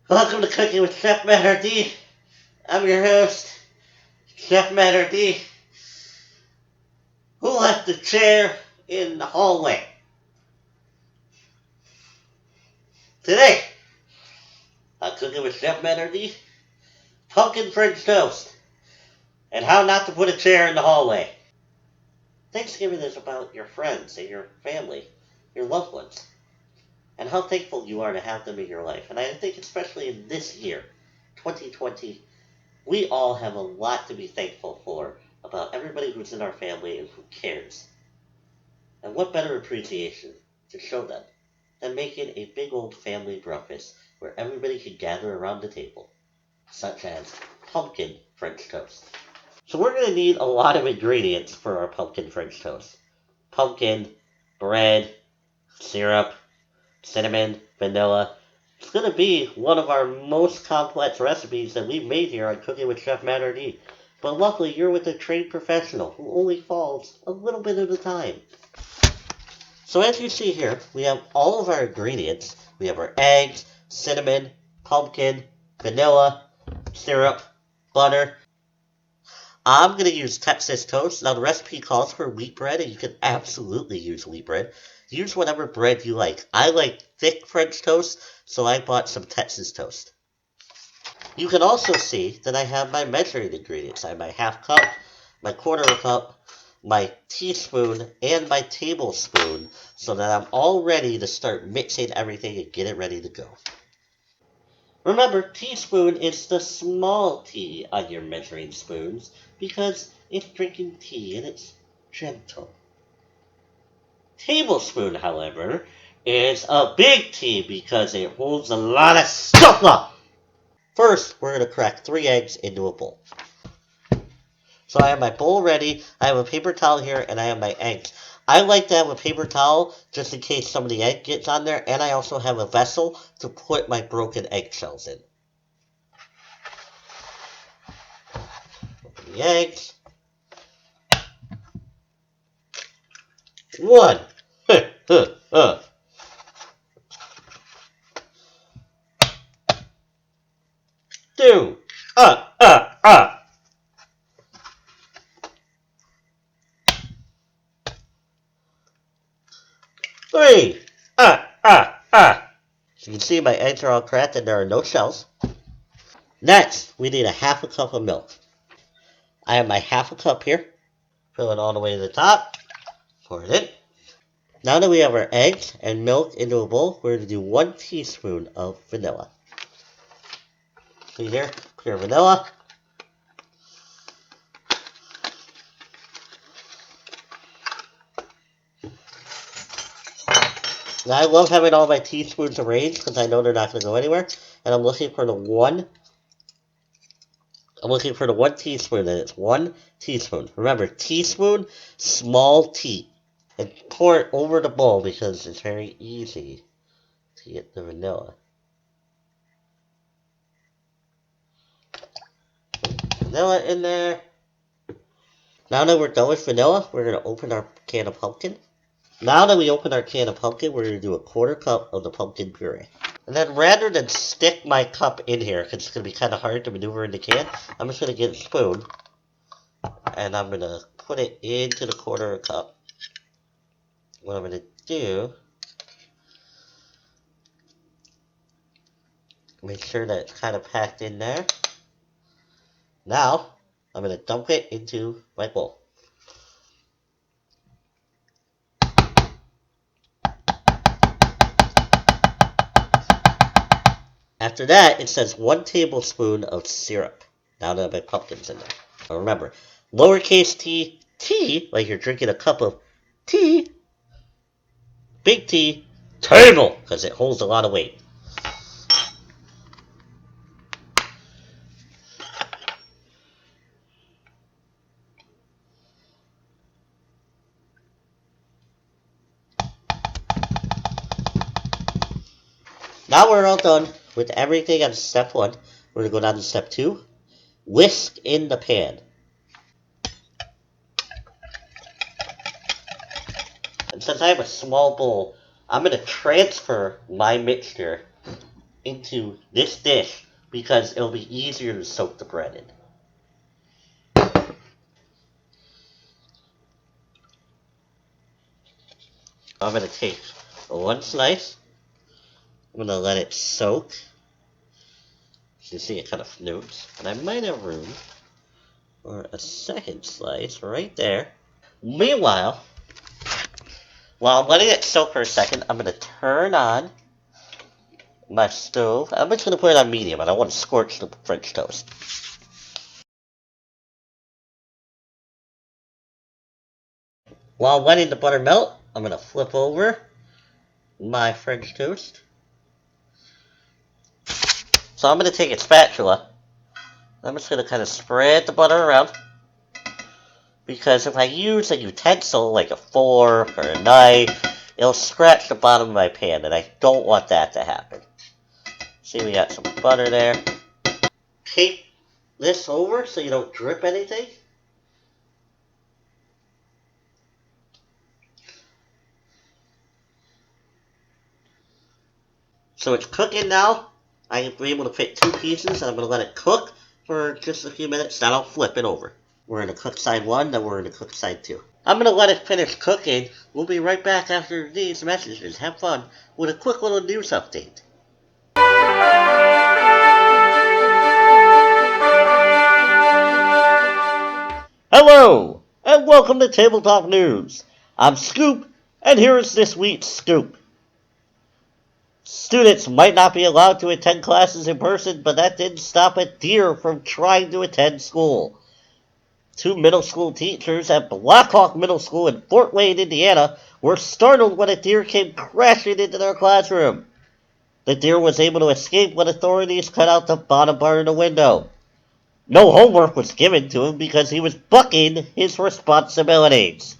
Welcome to Cooking with Chef Matter D. I'm your host, Chef Matter D. Who left the chair in the hallway? Today, on Cooking with Chef Matter D, pumpkin French toast, and how not to put a chair in the hallway. Thanksgiving is about your friends and your family, your loved ones, and how thankful you are to have them in your life. And I think especially in this year, 2020, we all have a lot to be thankful for about everybody who's in our family and who cares. And what better appreciation to show them than making a big old family breakfast where everybody can gather around the table, such as pumpkin French toast. So we're going to need a lot of ingredients for our pumpkin French toast. Pumpkin, bread, syrup, cinnamon, vanilla. It's going to be one of our most complex recipes that we've made here on Cooking with Chef Matter D. But luckily, you're with a trained professional who only falls a little bit at a time. So as you see here, we have all of our ingredients. We have our eggs, cinnamon, pumpkin, vanilla, syrup, butter. I'm going to use Texas toast. Now the recipe calls for wheat bread, and you can absolutely use wheat bread. Use whatever bread you like. I like thick French toast, so I bought some Texas toast. You can also see that I have my measuring ingredients. I have my half cup, my quarter cup, my teaspoon, and my tablespoon, so that I'm all ready to start mixing everything and get it ready to go. Remember, teaspoon is the small t on your measuring spoons because it's drinking tea and it's gentle. Tablespoon, however, is a big T because it holds a lot of stuff up. First, we're going to crack 3 eggs into a bowl. So I have my bowl ready, I have a paper towel here, and I have my eggs. I like to have a paper towel just in case some of the egg gets on there, and I also have a vessel to put my broken eggshells in. Open the eggs. 1. 2. 3. So you can see my eggs are all cracked and there are no shells. Next, we need a half a cup of milk. I have my half a cup here. Fill it all the way to the top. Pour it in. Now that we have our eggs and milk into a bowl, we're going to do 1 teaspoon of vanilla. See here, pure vanilla. Now I love having all my teaspoons arranged because I know they're not going to go anywhere. And I'm looking for the 1 teaspoon, and it's 1 teaspoon. Remember, teaspoon, small t. And pour it over the bowl because it's very easy to get the vanilla. Vanilla in there. Now that we're done with vanilla, we're going to open our can of pumpkin. Now that we open our can of pumpkin, we're going to do a quarter cup of the pumpkin puree. And then rather than stick my cup in here, because it's going to be kind of hard to maneuver in the can, I'm just going to get a spoon, and I'm going to put it into the quarter cup. What I'm going to do, make sure that it's kind of packed in there. Now, I'm going to dump it into my bowl. After that, it says 1 tablespoon of syrup. Now that my pumpkin's in there. Now remember, lowercase t, T, like you're drinking a cup of tea. Big T, table, because it holds a lot of weight. Now we're all done with everything on step 1. We're going to go down to step 2. Whisk in the pan. And since I have a small bowl, I'm going to transfer my mixture into this dish because it'll be easier to soak the bread in. I'm going to take one slice. I'm going to let it soak. As you see, it kind of floats. And I might have room for a second slice right there. Meanwhile, while I'm letting it soak for a second, I'm going to turn on my stove. I'm just going to put it on medium. I don't want to scorch the French toast. While letting the butter melt, I'm going to flip over my French toast. So I'm going to take a spatula. I'm just going to kind of spread the butter around. Because if I use a utensil like a fork or a knife, it'll scratch the bottom of my pan, and I don't want that to happen. See, we got some butter there. Tape this over so you don't drip anything. So it's cooking now. I'm able to fit 2 pieces, and I'm going to let it cook for just a few minutes, then I'll flip it over. We're going to cook side 1, then we're going to cook side 2. I'm going to let it finish cooking. We'll be right back after these messages. Have fun with a quick little news update. Hello, and welcome to Tabletop News. I'm Scoop, and here is this week's scoop. Students might not be allowed to attend classes in person, but that didn't stop a deer from trying to attend school. 2 middle school teachers at Blackhawk Middle School in Fort Wayne, Indiana, were startled when a deer came crashing into their classroom. The deer was able to escape when authorities cut out the bottom bar of the window. No homework was given to him because he was bucking his responsibilities.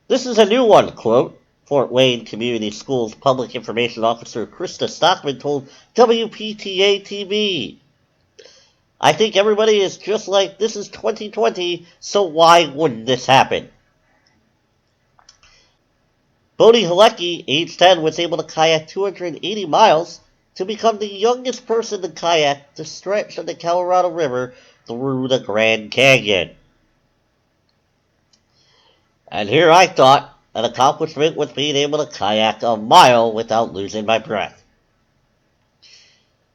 This is a new one, quote. Fort Wayne Community Schools Public Information Officer Krista Stockman told WPTA-TV. I think everybody is just like, this is 2020, so why wouldn't this happen? Bodie Halecki, age 10, was able to kayak 280 miles to become the youngest person to kayak the stretch of the Colorado River through the Grand Canyon. And here I thought an accomplishment was being able to kayak a mile without losing my breath.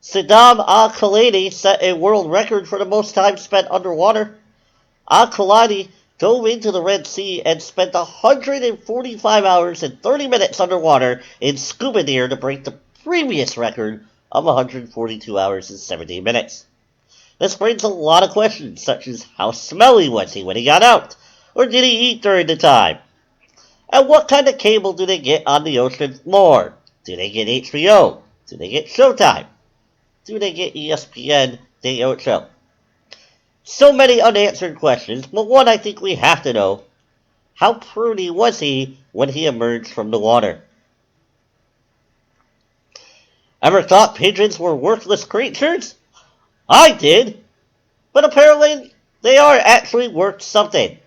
Saddam Al-Khalani set a world record for the most time spent underwater. Al-Khalani dove into the Red Sea and spent 145 hours and 30 minutes underwater in scuba gear to break the previous record of 142 hours and 17 minutes. This brings a lot of questions, such as how smelly was he when he got out? Or did he eat during the time? And what kind of cable do they get on the ocean floor? Do they get HBO? Do they get Showtime? Do they get ESPN de Ocho? So many unanswered questions, but one I think we have to know. How pruny was he when he emerged from the water? Ever thought pigeons were worthless creatures? I did, but apparently they are actually worth something.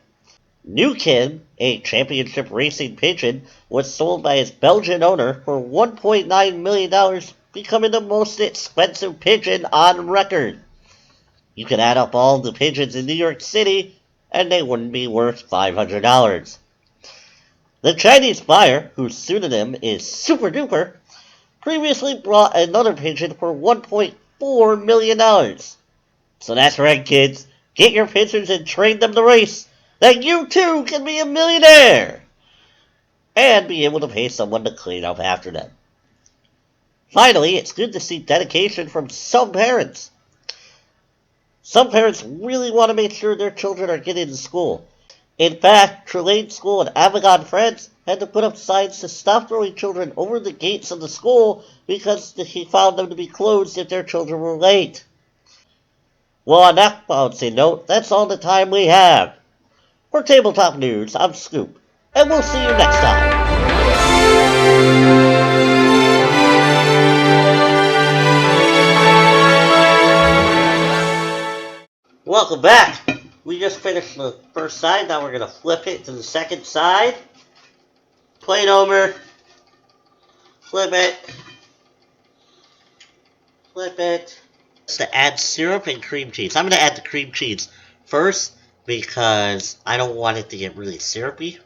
Newkin, a championship racing pigeon, was sold by his Belgian owner for $1.9 million, becoming the most expensive pigeon on record. You could add up all the pigeons in New York City, and they wouldn't be worth $500. The Chinese buyer, whose pseudonym is Super Duper, previously brought another pigeon for $1.4 million. So that's right, kids. Get your pigeons and train them to race. That you too can be a millionaire and be able to pay someone to clean up after them. Finally, it's good to see dedication from some parents. Some parents really want to make sure their children are getting to school. In fact, Trelane School in Avigon, France had to put up signs to stop throwing children over the gates of the school because he found them to be closed if their children were late. Well, on that bouncy note, that's all the time we have. For Tabletop News, I'm Scoop, and we'll see you next time. Welcome back. We just finished the first side, now we're going to flip it to the second side. plate over, flip it. To add syrup and cream cheese. I'm going to add the cream cheese first because I don't want it to get really syrupy.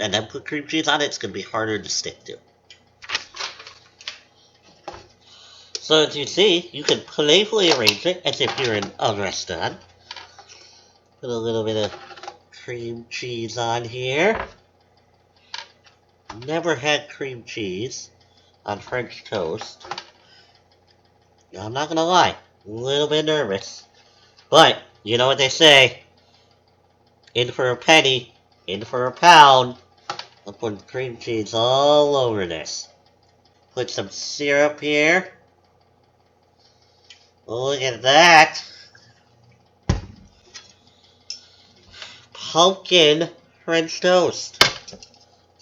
And then put cream cheese on it, it's going to be harder to stick to. So as you see, you can playfully arrange it as if you're in a restaurant. Put a little bit of cream cheese on here. Never had cream cheese on French toast. Now, I'm not gonna lie, a little bit nervous. But, you know what they say, in for a penny, in for a pound. I'll put cream cheese all over this. Put some syrup here. Look at that. Pumpkin French toast.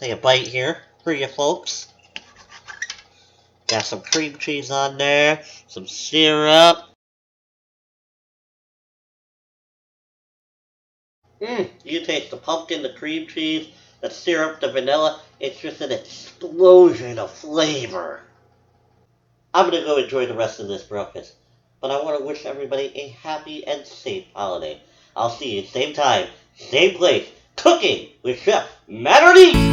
Take a bite here for you folks. Got some cream cheese on there, some syrup. You taste the pumpkin, the cream cheese, the syrup, the vanilla. It's just an explosion of flavor. I'm gonna go enjoy the rest of this breakfast, but I want to wish everybody a happy and safe holiday. I'll see you same time, same place, cooking with Chef Matterly!